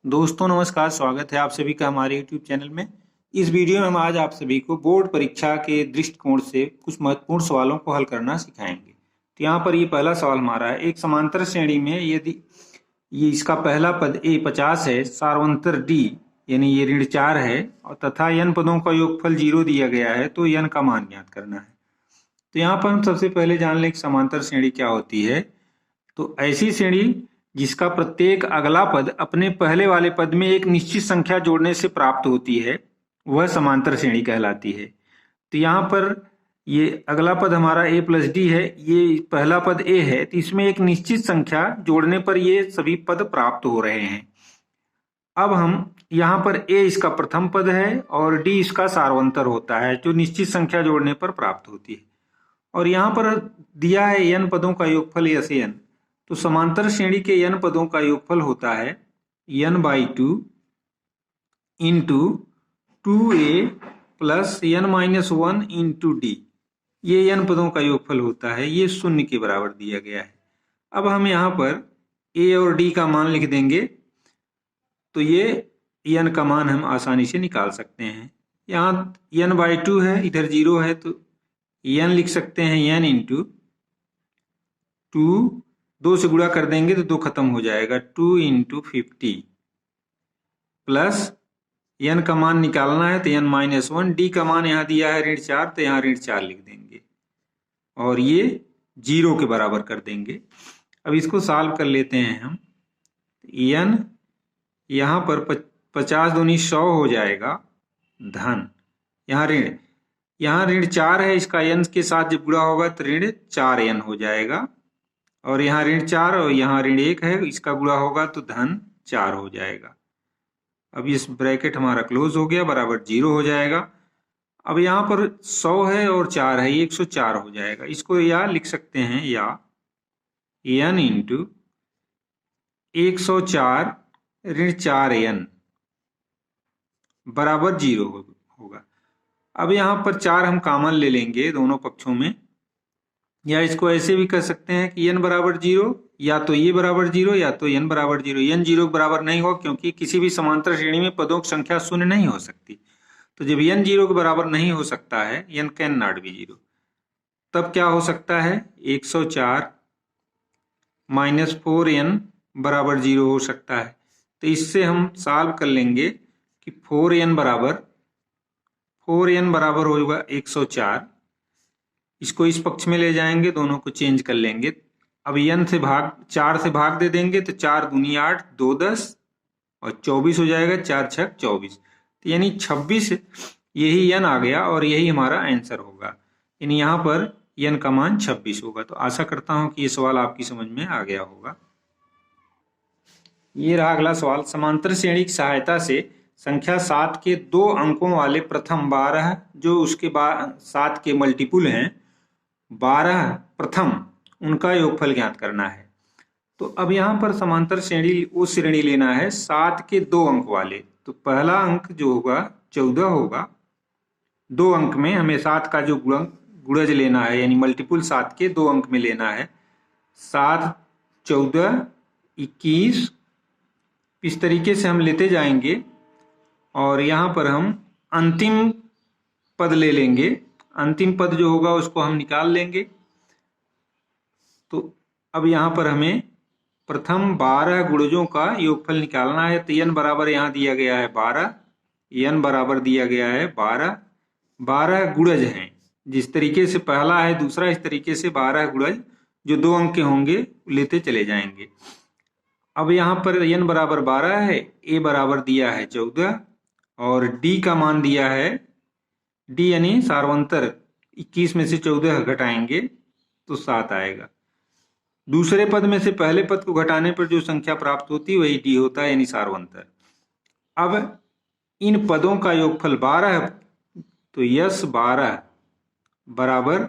दोस्तों नमस्कार, स्वागत है आप सभी का हमारे YouTube चैनल में। इस वीडियो में हम आज आप सभी को बोर्ड परीक्षा के दृष्टिकोण से कुछ महत्वपूर्ण सवालों को हल करना सिखाएंगे। तो यहाँ पर ये पहला सवाल हमारा है, एक समांतर श्रेणी में यदि ये इसका पहला पद a 50 है, सार्वंतर d यानी ये ऋण 4 है और तथा n पदों का योगफल 0 दिया गया है, तो n का मान ज्ञात करना है। तो यहाँ पर हम सबसे पहले जान लें कि समांतर श्रेणी क्या होती है। तो ऐसी श्रेणी जिसका प्रत्येक अगला पद अपने पहले वाले पद में एक निश्चित संख्या जोड़ने से प्राप्त होती है, वह समांतर श्रेणी कहलाती है। तो यहाँ पर ये अगला पद हमारा a प्लस डी है, ये पहला पद a है, तो इसमें एक निश्चित संख्या जोड़ने पर ये सभी पद प्राप्त हो रहे हैं। अब हम यहाँ पर a इसका प्रथम पद है और d इसका सार्वंतर होता है, जो निश्चित संख्या जोड़ने पर प्राप्त होती है। और यहाँ पर दिया है n पदों का योगफल n, तो समांतर श्रेणी के n पदों का योगफल होता है n/2 into 2a plus n-1 into D. ये n पदों का योगफल होता है, ये 0 के बराबर दिया गया है। अब हम यहाँ पर a और d का मान लिख देंगे, तो ये n का मान हम आसानी से निकाल सकते हैं। यहाँ n/2 है, इधर 0 है, तो n लिख सकते हैं n इंटू 2, 2 से गुणा कर देंगे तो 2 खत्म हो जाएगा, 2 इंटू 50 प्लस n का मान निकालना है तो n-1, d का मान यहाँ दिया है ऋण 4, तो यहाँ ऋण 4 लिख देंगे और ये 0 के बराबर कर देंगे। अब इसको सॉल्व कर लेते हैं हम। n यहाँ पर 50 दूनी 100 हो जाएगा धन, यहाँ ऋण 4 है, इसका n के साथ जब गुणा होगा तो ऋण 4n हो जाएगा, और यहाँ ऋण 4 और यहाँ ऋण 1 है, इसका गुणा होगा तो धन 4 हो जाएगा। अब इस ब्रैकेट हमारा क्लोज हो गया, बराबर 0 हो जाएगा। अब यहाँ पर 100 है और 4 है, 104 हो जाएगा। इसको या लिख सकते हैं या n इंटू 104 ऋण 4n बराबर 0 होगा। अब यहाँ पर 4 हम कॉमन ले लेंगे दोनों पक्षों में, या इसको ऐसे भी कर सकते हैं कि n बराबर 0, या तो ये बराबर 0 या तो n बराबर 0। n 0 के बराबर नहीं हो, क्योंकि किसी भी समांतर श्रेणी में पदों की संख्या शून्य नहीं हो सकती। तो जब n 0 के बराबर नहीं हो सकता है, n कैन नॉट बी 0, तब क्या हो सकता है, 104 माइनस 4n बराबर 0 हो सकता है। तो इससे हम सॉल्व कर लेंगे कि 4n बराबर होगा 104। इसको इस पक्ष में ले जाएंगे, दोनों को चेंज कर लेंगे। अब n से 4 से भाग दे देंगे तो 4 दूनी 8, 2 10 और 24 हो जाएगा, 4 छक 24, तो यानी 26 यही n आ गया और यही हमारा आंसर होगा। यानी यहाँ पर n का मान 26 होगा। तो आशा करता हूँ कि ये सवाल आपकी समझ में आ गया होगा। ये रहा अगला सवाल, समांतर श्रेणी की सहायता से संख्या 7 के 2 अंकों वाले प्रथम 12 जो उसके बाद 7 के मल्टीपुल हैं 12 प्रथम, उनका योगफल ज्ञात करना है। तो अब यहाँ पर समांतर श्रेणी वो श्रेणी लेना है 7 के 2 अंक वाले। तो पहला अंक जो होगा 14 होगा, 2 अंक में हमें 7 का जो गुणज लेना है, यानी मल्टीपुल 7 के 2 अंक में लेना है। 7, 14, 21, इस तरीके से हम लेते जाएंगे और यहाँ पर हम अंतिम पद ले लेंगे। अंतिम पद जो होगा उसको हम निकाल लेंगे। तो अब यहाँ पर हमें प्रथम 12 गुणजों का योगफल निकालना है। तो n बराबर यहाँ दिया गया है 12, n बराबर दिया गया है 12, 12 गुणज हैं। जिस तरीके से पहला है दूसरा, इस तरीके से 12 गुणज जो 2 अंक के होंगे लेते चले जाएंगे। अब यहाँ पर n बराबर 12 है, a बराबर दिया है 14 और d का मान दिया है, d यानी सार्वंतर, 21 में से 14 घटाएंगे तो 7 आएगा। दूसरे पद में से पहले पद को घटाने पर जो संख्या प्राप्त होती है वही d होता है, यानी सार्वंतर। अब इन पदों का योगफल 12 है, तो यस 12 बराबर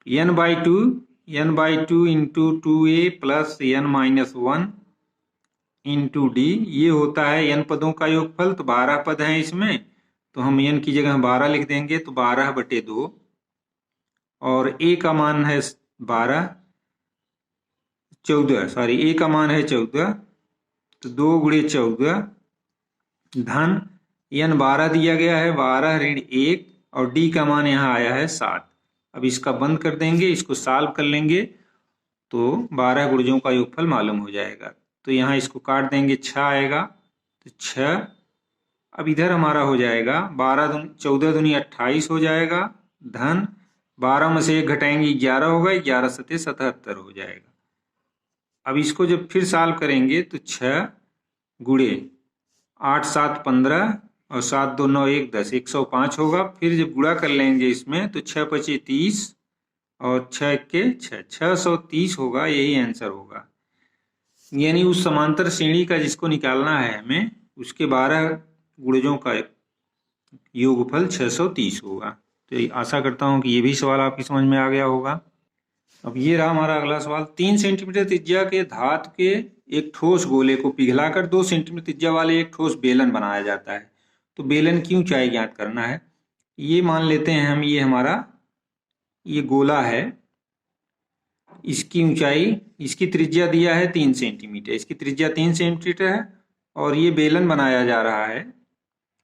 n/2 into 2a plus n-1 into D. ये होता है n पदों का योगफल। तो 12 पद हैं इसमें, तो हम n की जगह 12 लिख देंगे, तो 12/2 और a का मान है 14, a का मान है 14 तो 2 गुणे 14 धन n 12 दिया गया है, 12 ऋण 1 और d का मान यहाँ आया है 7। अब इसका बंद कर देंगे, इसको सॉल्व कर लेंगे तो 12 गुणजों का योगफल मालूम हो जाएगा। तो यहाँ इसको काट देंगे, 6 आएगा तो 6। अब इधर हमारा हो जाएगा 14 दूनी 28 हो जाएगा, धन 12 में से 1 घटाएंगे 11 होगा, 11 सते 77 हो जाएगा। अब इसको जब फिर सॉल्व करेंगे तो 6 गुणे 8 7 15 और 7 2 9 1 10, 105 होगा। फिर जब गुणा कर लेंगे इसमें तो 6 5 30 और 6 के 6, 630 होगा, यही आंसर होगा। यानी उस समांतर श्रेणी का जिसको निकालना है हमें, उसके 12 गुणजों का योगफल 630 होगा। तो आशा करता हूं कि ये भी सवाल आपकी समझ में आ गया होगा। अब ये रहा हमारा अगला सवाल। 3 सेंटीमीटर त्रिज्या के धातु के एक ठोस गोले को पिघलाकर 2 सेंटीमीटर त्रिज्या वाले एक ठोस बेलन बनाया जाता है। तो बेलन की ऊंचाई ज्ञात करना है। ये मान लेते हैं हम, ये हमारा ये गोला है, इसकी ऊंचाई, इसकी त्रिज्या दिया है 3 सेंटीमीटर, इसकी त्रिज्या 3 सेंटीमीटर है और ये बेलन बनाया जा रहा है।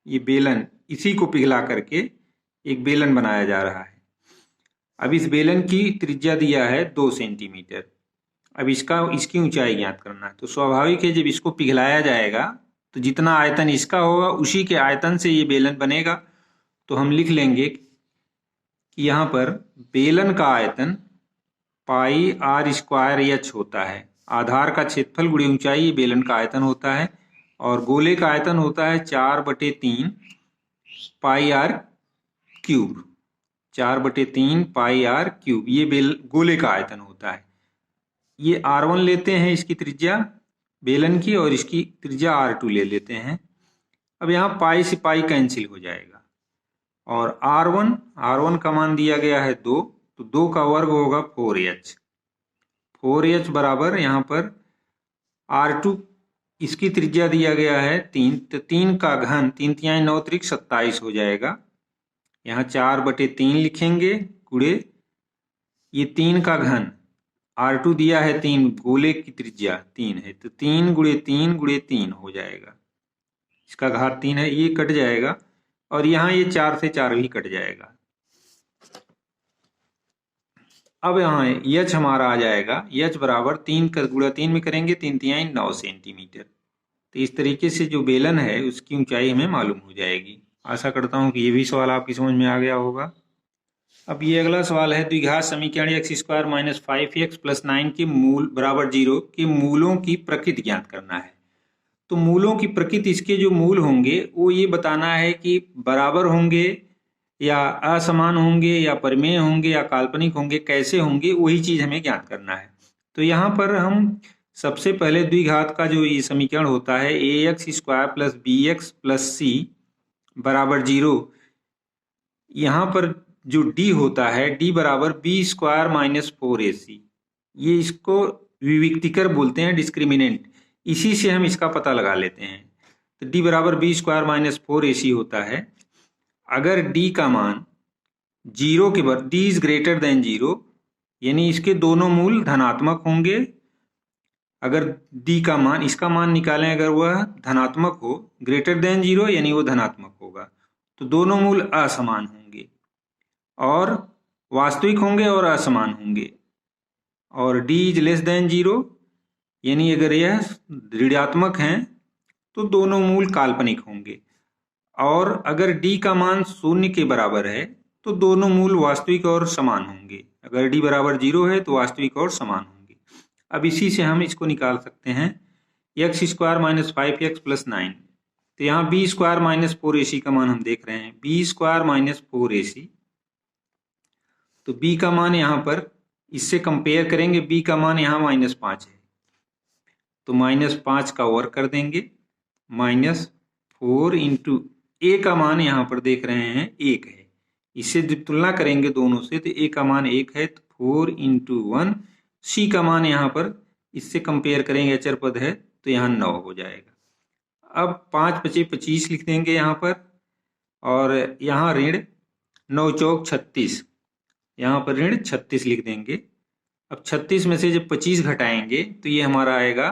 ये बेलन, इसी को पिघला करके एक बेलन बनाया जा रहा है। अब इस बेलन की त्रिज्या दिया है 2 सेंटीमीटर। अब इसकी ऊंचाई ज्ञात करना है। तो स्वाभाविक है जब इसको पिघलाया जाएगा तो जितना आयतन इसका होगा उसी के आयतन से ये बेलन बनेगा। तो हम लिख लेंगे कि यहाँ पर बेलन का आयतन पाई आर स्क्वायर एच होता है। आधार का क्षेत्रफल गुणे ऊंचाई ये बेलन का आयतन होता है और गोले का आयतन होता है 4/3 pi R cube, 4/3 pi R cube, ये गोले का आयतन होता है। ये R1 लेते हैं, इसकी त्रिज्या बेलन की, और इसकी त्रिज्या R2 ले लेते हैं। अब यहाँ पाई से पाई कैंसिल हो जाएगा और R1 का मान दिया गया है 2, तो 2 का वर्ग होगा 4h। 4h बराबर यहाँ पर R2, इसकी त्रिज्या दिया गया है 3, तो 3 का घन 3 तिहाई 9 त्रिक 27 हो जाएगा। यहाँ 4/3 लिखेंगे गुणे ये 3 का घन, R2 दिया है 3, गोले की त्रिज्या 3 है, तो 3 गुणे 3 गुणे 3 हो जाएगा। इसका घात 3 है, ये कट जाएगा और यहाँ ये 4 से 4 भी कट जाएगा। अब यहाँ h हमारा आ जाएगा, h बराबर 3 का गुणा 3 में करेंगे 3 तिहाई 9 सेंटीमीटर। तो इस तरीके से जो बेलन है उसकी ऊंचाई हमें मालूम हो जाएगी। आशा करता हूँ कि ये भी सवाल आपकी समझ में आ गया होगा। अब ये अगला सवाल है, द्विघात समीकरण x² - 5x + 9 के मूल बराबर 0 के मूलों की प्रकृति ज्ञात करना है। तो मूलों की प्रकृति, इसके जो मूल होंगे वो ये बताना है कि बराबर होंगे या असमान होंगे या परिमेय होंगे या काल्पनिक होंगे, कैसे होंगे, वही चीज हमें ज्ञात करना है। तो यहाँ पर हम सबसे पहले द्विघात का जो ये समीकरण होता है ax² + bx + c बराबर 0, यहाँ पर जो d होता है d बराबर b² - 4ac, ये इसको विविक्तिकर बोलते हैं, डिस्क्रिमिनेंट। इसी से हम इसका पता लगा लेते हैं। तो d बराबर b² - 4ac होता है। अगर d का मान 0 के बराबर, d इज ग्रेटर देन 0, यानी इसके दोनों मूल धनात्मक होंगे। अगर d का मान, इसका मान निकालें, अगर वह धनात्मक हो, ग्रेटर देन 0 यानी वो धनात्मक होगा, तो दोनों मूल असमान होंगे और वास्तविक होंगे और असमान होंगे। और d इज लेस देन 0 यानी अगर यह ऋणात्मक हैं तो दोनों मूल काल्पनिक होंगे। और अगर d का मान 0 के बराबर है तो दोनों मूल वास्तविक और समान होंगे। अगर d बराबर 0 है तो वास्तविक और समान होंगे। अब इसी से हम इसको निकाल सकते हैं, x² - 5x + 9। तो यहाँ b² - 4ac का मान हम देख रहे हैं, b² - 4ac। तो b का मान यहाँ पर इससे कंपेयर करेंगे, b का मान यहाँ -5 है, तो -5 का वर्ग कर देंगे, -4 इंटू a का मान यहाँ पर देख रहे हैं 1 है, इससे जब तुलना करेंगे दोनों से तो a का मान 1 है, तो 4 इंटू 1। c का मान यहाँ पर इससे कंपेयर करेंगे, अचर पद है, तो यहाँ 9 हो जाएगा। अब 5 × 5 = 25 लिख देंगे यहाँ पर, और यहाँ ऋण 9 चौक 36, यहाँ पर ऋण 36 लिख देंगे। अब 36 में से जब 25 घटाएंगे तो ये हमारा आएगा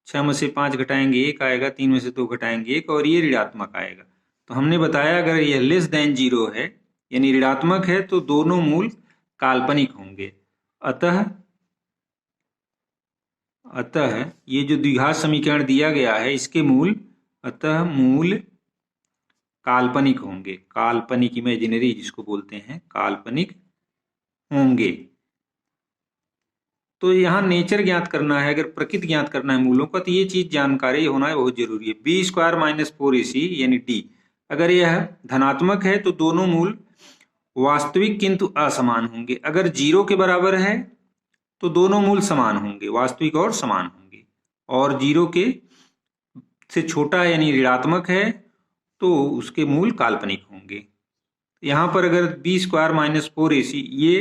6 में से 5 घटाएंगे 1 आएगा, 3 में से 2 घटाएंगे 1 और ये ऋणात्मक आएगा। तो हमने बताया अगर यह लेस देन 0 है यानी ऋणात्मक है तो दोनों मूल काल्पनिक होंगे। अतः ये जो द्विघात समीकरण दिया गया है इसके मूल काल्पनिक होंगे, काल्पनिक इमेजिनरी जिसको बोलते हैं, काल्पनिक होंगे। तो यहाँ नेचर ज्ञात करना है, अगर प्रकृति ज्ञात करना है मूलों का, तो ये चीज जानकारी होना है बहुत जरूरी है। बी स्क्वायर माइनस 4ac यानी डी, अगर यह धनात्मक है तो दोनों मूल वास्तविक किंतु असमान होंगे। अगर 0 के बराबर है तो दोनों मूल समान होंगे, वास्तविक और समान होंगे। और 0 के से छोटा यानी ऋणात्मक है तो उसके मूल काल्पनिक होंगे। यहाँ पर अगर बी स्क्वायर माइनस 4ac ये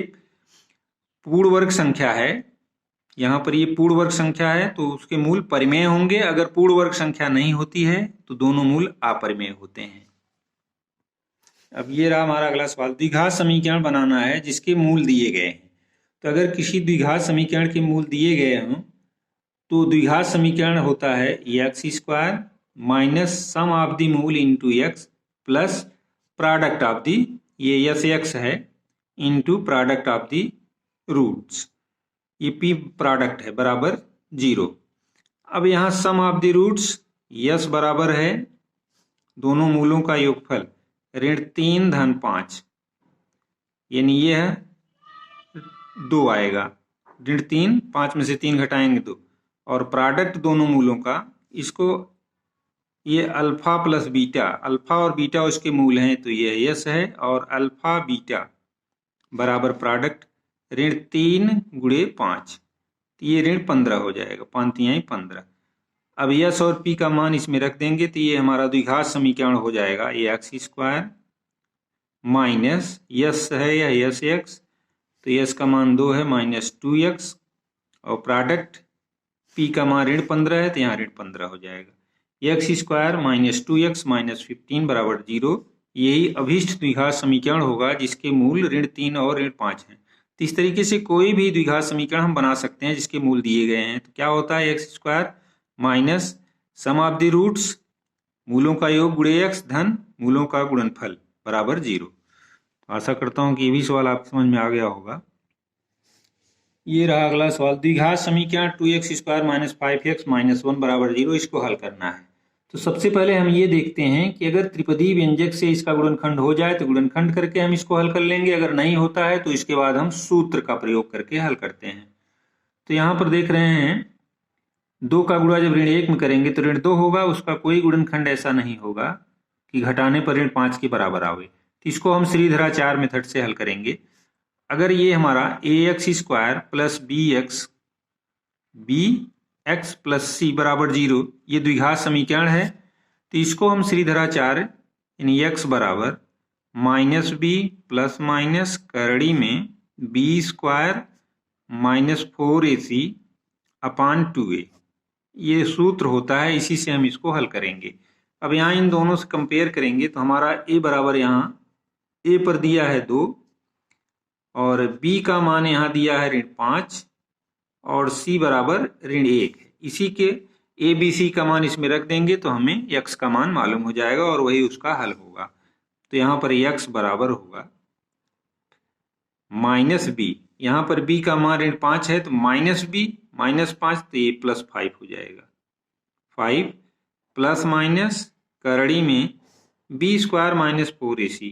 पूर्ण वर्ग संख्या है, यहाँ पर ये पूर्ण वर्ग संख्या है तो उसके मूल परिमेय होंगे। अगर पूर्ण वर्ग संख्या नहीं होती है तो दोनों मूल अपरिमेय होते हैं। अब ये रहा हमारा अगला सवाल, द्विघात समीकरण बनाना है जिसके मूल दिए गए हैं। तो अगर किसी द्विघात समीकरण के मूल दिए गए हों तो द्विघात समीकरण होता है X square minus sum of the मूल into X plus product of the, ये यस एक्स है, into product of the roots, ये पी प्रोडक्ट है, बराबर 0। अब यहाँ sum of the roots S बराबर है दोनों मूलों का योगफल ऋण 3 धन 5 यानी ये है 2 आएगा, ऋण 3, 5 में से 3 घटाएंगे 2, और प्रोडक्ट दोनों मूलों का, इसको ये अल्फा प्लस बीटा, अल्फा और बीटा उसके मूल हैं तो ये यस है, और अल्फा बीटा बराबर प्रोडक्ट ऋण 3 गुणे 5, तो ये ऋण 15 हो जाएगा, 5 तिहाई 15। अब यस और पी का मान इसमें रख देंगे तो ये हमारा द्विघात समीकरण हो जाएगा, ये एक्स स्क्वायर माइनस यस है या यस एक्स, तो यस का मान 2 है माइनस 2x, और प्रोडक्ट पी का मान ऋण 15 है तो यहाँ ऋण 15 हो जाएगा। X square minus 2x minus 15 बराबर 0, यही अभीष्ट द्विघात समीकरण होगा जिसके मूल ऋण 3 और ऋण 5 हैं। तो इस तरीके से कोई भी द्विघात समीकरण हम बना सकते हैं जिसके मूल दिए गए हैं। तो क्या होता है, X square minus sum of the roots, मूलों का योग गुणे एक्स धन मूलों का गुणनफल बराबर 0। आशा करता हूं कि ये भी सवाल आपको समझ में आ गया होगा। ये रहा अगला सवाल, द्विघात समीकरण 2x square minus 5x minus 1 बराबर 0, इसको हल करना है। तो सबसे पहले हम ये देखते हैं कि अगर त्रिपदी व्यंजक से इसका गुणनखंड हो जाए तो गुणनखंड करके हम इसको हल कर लेंगे, अगर नहीं होता है तो इसके बाद हम सूत्र का प्रयोग करके हल करते हैं। तो यहाँ पर देख रहे हैं 2 का गुणा जब ऋण 1 में करेंगे तो ऋण 2 होगा, उसका कोई गुणनखंड ऐसा नहीं होगा कि घटाने पर ऋण 5 के बराबर आवे। तो इसको हम श्रीधराचार्य मेथड से हल करेंगे। अगर ये हमारा A X square plus B X plus C बराबर 0 ये द्विघात समीकरण है, तो इसको हम श्रीधराचार्य यानी एक्स बराबर माइनस बी प्लस माइनस करड़ी में बी स्क्वायर माइनस 4ac अपान 2a, ये सूत्र होता है, इसी से हम इसको हल करेंगे। अब यहाँ इन दोनों से कंपेयर करेंगे तो हमारा a बराबर यहाँ a पर दिया है 2 और b का मान यहाँ दिया है ऋण 5 और c बराबर ऋण 1 है। इसी के a b c का मान इसमें रख देंगे तो हमें x का मान मालूम हो जाएगा और वही उसका हल होगा। तो यहाँ पर x बराबर होगा माइनस b, यहाँ पर b का मान ऋण 5 है तो माइनस b माइनस 5 तो ये प्लस 5 हो जाएगा, 5 प्लस माइनस करड़ी में b square minus 4ac,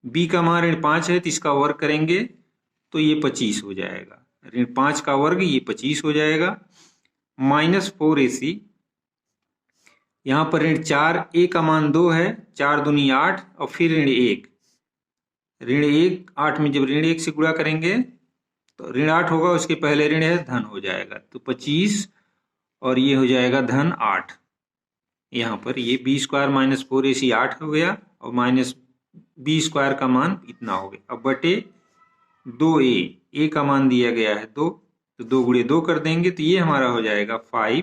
b का मान ऋण 5 है तो इसका वर्ग करेंगे तो ये 25 हो जाएगा, ऋण 5 का वर्ग ये 25 हो जाएगा, माइनस 4ac, यहाँ पर ऋण 4, a का मान 2 है, 4 दूनी 8 और फिर ऋण 1, ऋण 1 8 में जब ऋण 1 से गुणा करेंगे तो ऋण 8 होगा, उसके पहले ऋण है धन हो जाएगा, तो 25 और ये हो जाएगा धन 8। यहाँ पर ये b स्क्वायर माइनस 4ac 8 हो गया और माइनस b स्क्वायर का मान इतना हो गया। अब बटे 2a का मान दिया गया है 2, तो 2 गुणे 2 कर देंगे तो ये हमारा हो जाएगा 5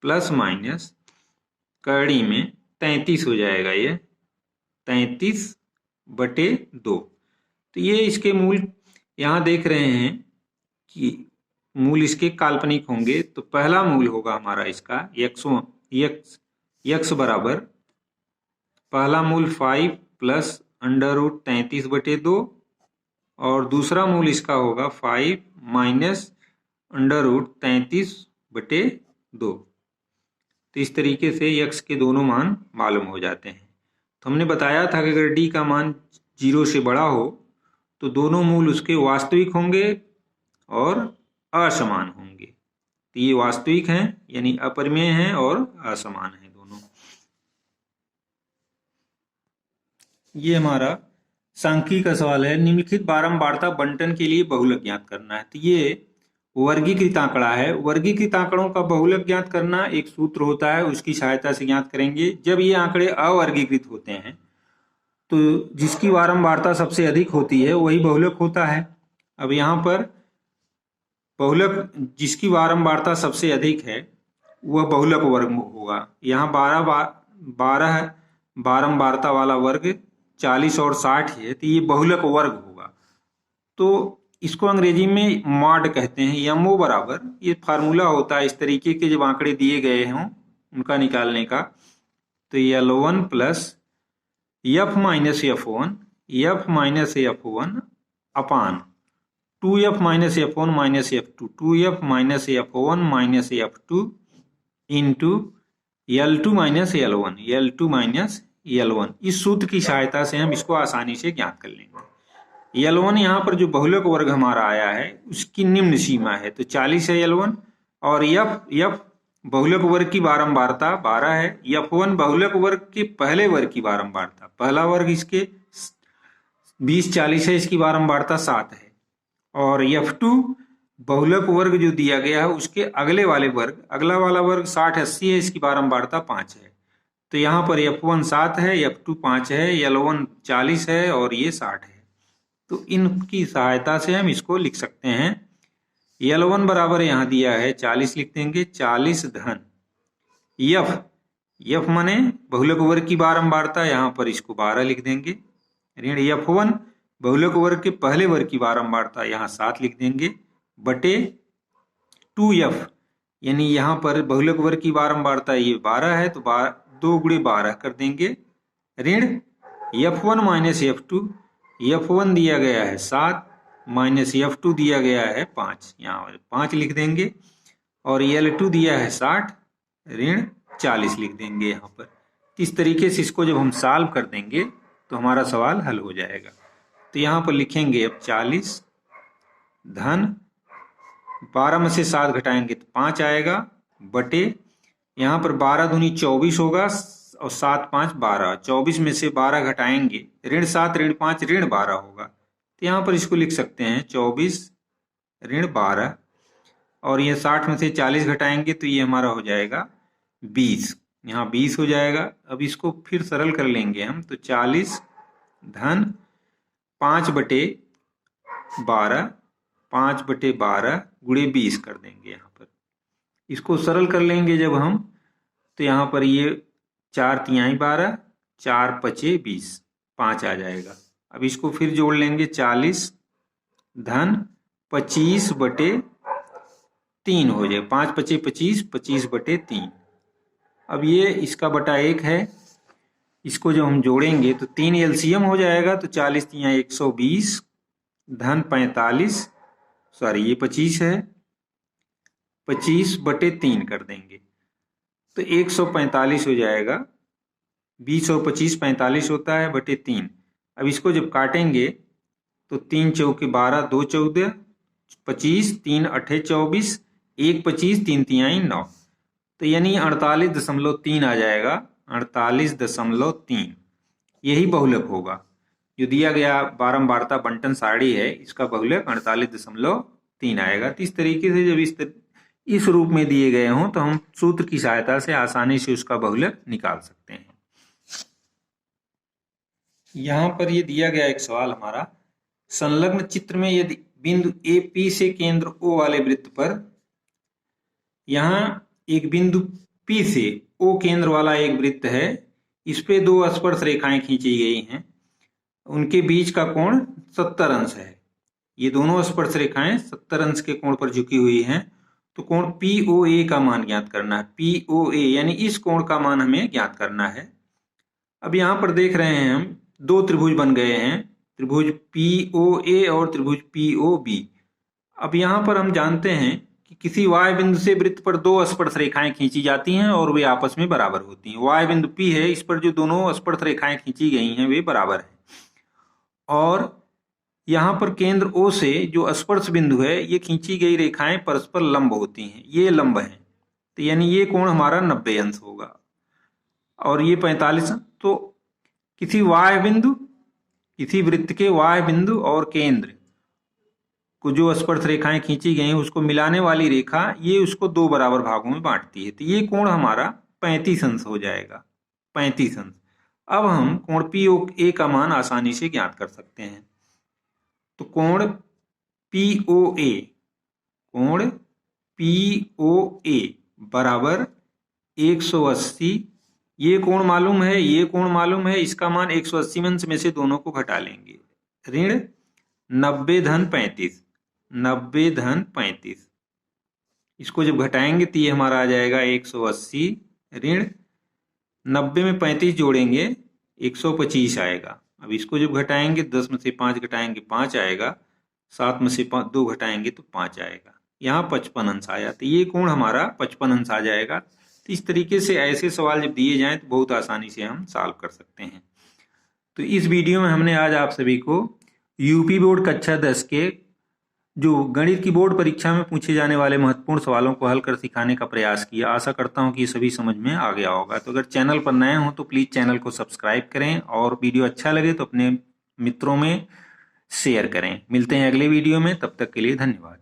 प्लस माइनस करड़ी में 33 हो जाएगा, ये 33 बटे 2। तो ये इसके मूल यहाँ देख रहे हैं कि मूल इसके काल्पनिक होंगे। तो पहला मूल होगा हमारा इसका यक्स बराबर पहला मूल 5 प्लस अंडर रूट 33/2 और दूसरा मूल इसका होगा 5 माइनस अंडर रूट 33/2। तो इस तरीके से यक्स के दोनों मान मालूम हो जाते हैं। तो हमने बताया था कि अगर डी का मान 0 से बड़ा हो तो दोनों मूल उसके वास्तविक होंगे और असमान होंगे। तो ये वास्तविक हैं यानी अपरिमेय हैं और असमान हैं दोनों। ये हमारा सांख्यिकी का सवाल है। निम्नलिखित बारंबारता बंटन के लिए बहुलक ज्ञात करना है। तो ये वर्गीकृत आंकड़ा है। वर्गीकृत आंकड़ों का बहुलक ज्ञात करना एक सूत्र होता है, उसकी सहायता से ज्ञात करेंगे। जब ये आंकड़े अवर्गीकृत होते हैं तो जिसकी बारंबारता सबसे अधिक होती है वही बहुलक होता है। अब यहाँ पर बहुलक जिसकी बारंबारता सबसे अधिक है वह बहुलक वर्ग होगा। यहाँ 12 बारंबारता वाला वर्ग 40 और 60 है, तो ये बहुलक वर्ग होगा। तो इसको अंग्रेजी में मॉड कहते हैं। एमओ बराबर ये फार्मूला होता है इस तरीके के, जब आंकड़े दिए गए हों उनका निकालने का। तो L1 plus F minus F1 अपान 2F minus F1 minus F2 2F minus F1 minus F2 into L2 minus L1 इस सूत्र की सहायता से हम इसको आसानी से ज्ञात कर लेंगे। L1 यहाँ पर जो बहुलक वर्ग हमारा आया है उसकी निम्न सीमा है, तो 40 है L1 और F बहुलक वर्ग की बारंबारता 12 है। F1 बहुलक वर्ग के पहले वर्ग की बारंबारता, पहला वर्ग इसके 20-40 है, इसकी बारंबारता 7 है। और F2 बहुलक वर्ग जो दिया गया है उसके अगले वाले वर्ग, अगला वाला वर्ग 60-80 है, इसकी बारंबारता 5 है। तो यहाँ पर F1 7 है, F2 5 है, L1 40 है और ये 60 है। तो इनकी सहायता से हम इसको लिख सकते हैं। L1 बराबर यहाँ दिया है 40 लिख देंगे, 40 धन F माने बहुलक वर्ग की बारंबारता, यहाँ पर इसको 12 लिख देंगे, ऋण F1 बहुलक वर्ग के पहले वर्ग की बारंबारता यहाँ 7 लिख देंगे, बटे 2F यानी यहाँ पर बहुलक वर्ग की बारंबारता ये 12 है, तो 2 गुणे 12 कर देंगे, ऋण F1 माइनस F1 दिया गया है 7 माइनस F2 दिया गया है 5, यहाँ 5 लिख देंगे, और L2 दिया है 60 ऋण 40 लिख देंगे यहाँ पर। इस तरीके से इसको जब हम सॉल्व कर देंगे तो हमारा सवाल हल हो जाएगा। तो यहाँ पर लिखेंगे अब 40 धन 12 में से 7 घटाएंगे तो 5 आएगा, बटे यहाँ पर 12 दूनी 24 होगा और 7 5 12, 24 में से 12 घटाएंगे, ऋण 7 ऋण 5 ऋण 12 होगा। तो यहाँ पर इसको लिख सकते हैं 24 ऋण 12, और ये 60 में से 40 घटाएंगे तो ये हमारा हो जाएगा 20, यहाँ 20 हो जाएगा। अब इसको फिर सरल कर लेंगे हम, तो 40 धन 5/12 5/12 गुणे 20 कर देंगे यहाँ पर। इसको सरल कर लेंगे जब हम, तो यहाँ पर ये 4 तिहाई 12 4 पचे 20 5 आ जाएगा। अब इसको फिर जोड़ लेंगे 40 धन 25/3 हो जाए, 5 पचे 25 25/3। अब ये इसका बटा 1 है, इसको जब हम जोड़ेंगे तो 3 एलसीएम हो जाएगा, तो 40 तिहाई 120 धन 45, सॉरी ये 25 है, 25/3 कर देंगे तो 145 हो जाएगा। 20 और 25 45 होता है, बटे 3। अब इसको जब काटेंगे तो 3 चौके 12 2 14 25 3 8 24 1 25 3 तिहाई 9, तो यानी 48.3 आ जाएगा, 48.3। यही बहुलक होगा जो दिया गया बारंबारता बंटन सारणी है, इसका बहुलक 48.3 आएगा। तो इस तरीके से जब इस रूप में दिए गए हों तो हम सूत्र की सहायता से आसानी से उसका बहुलक निकाल सकते हैं। यहाँ पर ये दिया गया एक सवाल हमारा, संलग्न चित्र में यदि बिंदु ए पी से केंद्र ओ वाले वृत्त पर, यहाँ एक बिंदु पी से ओ केंद्र वाला एक वृत्त है, इस पे 2 स्पर्श रेखाएं खींची गई हैं, उनके बीच का कोण 70 अंश है। ये दोनों स्पर्श रेखाएं 70 अंश के कोण पर झुकी हुई हैं। तो कोण POA का मान ज्ञात करना है। POA यानी इस कोण का मान हमें ज्ञात करना है। अब यहाँ पर देख रहे हैं हम दो त्रिभुज बन गए हैं, त्रिभुज POA और त्रिभुज POB। अब यहाँ पर हम जानते हैं कि किसी y बिंदु से वृत्त पर दो स्पर्श रेखाएं खींची जाती हैं और वे आपस में बराबर होती हैं। y बिंदु P है, इस पर जो दोनों स्पर्श रेखाएं खींची गई हैं वे बराबर हैं। और यहाँ पर केंद्र O से जो स्पर्श बिंदु है, ये खींची गई रेखाएं परस्पर लंब होती हैं, ये लंब हैं। तो यानी ये कोण हमारा 90 अंश होगा और ये 45। तो किसी वृत्त के y बिंदु और केंद्र को जो स्पर्श रेखाएं खींची गई हैं उसको मिलाने वाली रेखा ये उसको दो बराबर भागों में बांटती है। तो ये कोण हमारा 35 अंश हो जाएगा, 35 अंश। अब हम कोण POA का मान आसानी से ज्ञात कर सकते हैं। तो कोण POA बराबर 180। ये कोण मालूम है, ये कोण मालूम है, इसका मान 180 अंश में से दोनों को घटा लेंगे। ऋण 90 धन 35, 90 धन 35, इसको जब घटाएंगे तो ये हमारा आ जाएगा 180। ऋण 90 में 35 जोड़ेंगे 125 आएगा। अब इसको जब घटाएंगे 10 में से 5 घटाएंगे 5 आएगा, 7 में से 2 घटाएंगे तो 5 आएगा। यहाँ 55 अंश आया। तो ये कोण हमारा 55 अंश आ जाएगा। तो इस तरीके से ऐसे सवाल जब दिए जाएं तो बहुत आसानी से हम सॉल्व कर सकते हैं। तो इस वीडियो में हमने आज आप सभी को यूपी बोर्ड कक्षा 10 के जो गणित की बोर्ड परीक्षा में पूछे जाने वाले महत्वपूर्ण सवालों को हल कर सिखाने का प्रयास किया। आशा करता हूं कि ये सभी समझ में आ गया होगा। तो अगर चैनल पर नए हों तो प्लीज़ चैनल को सब्सक्राइब करें और वीडियो अच्छा लगे तो अपने मित्रों में शेयर करें। मिलते हैं अगले वीडियो में, तब तक के लिए धन्यवाद।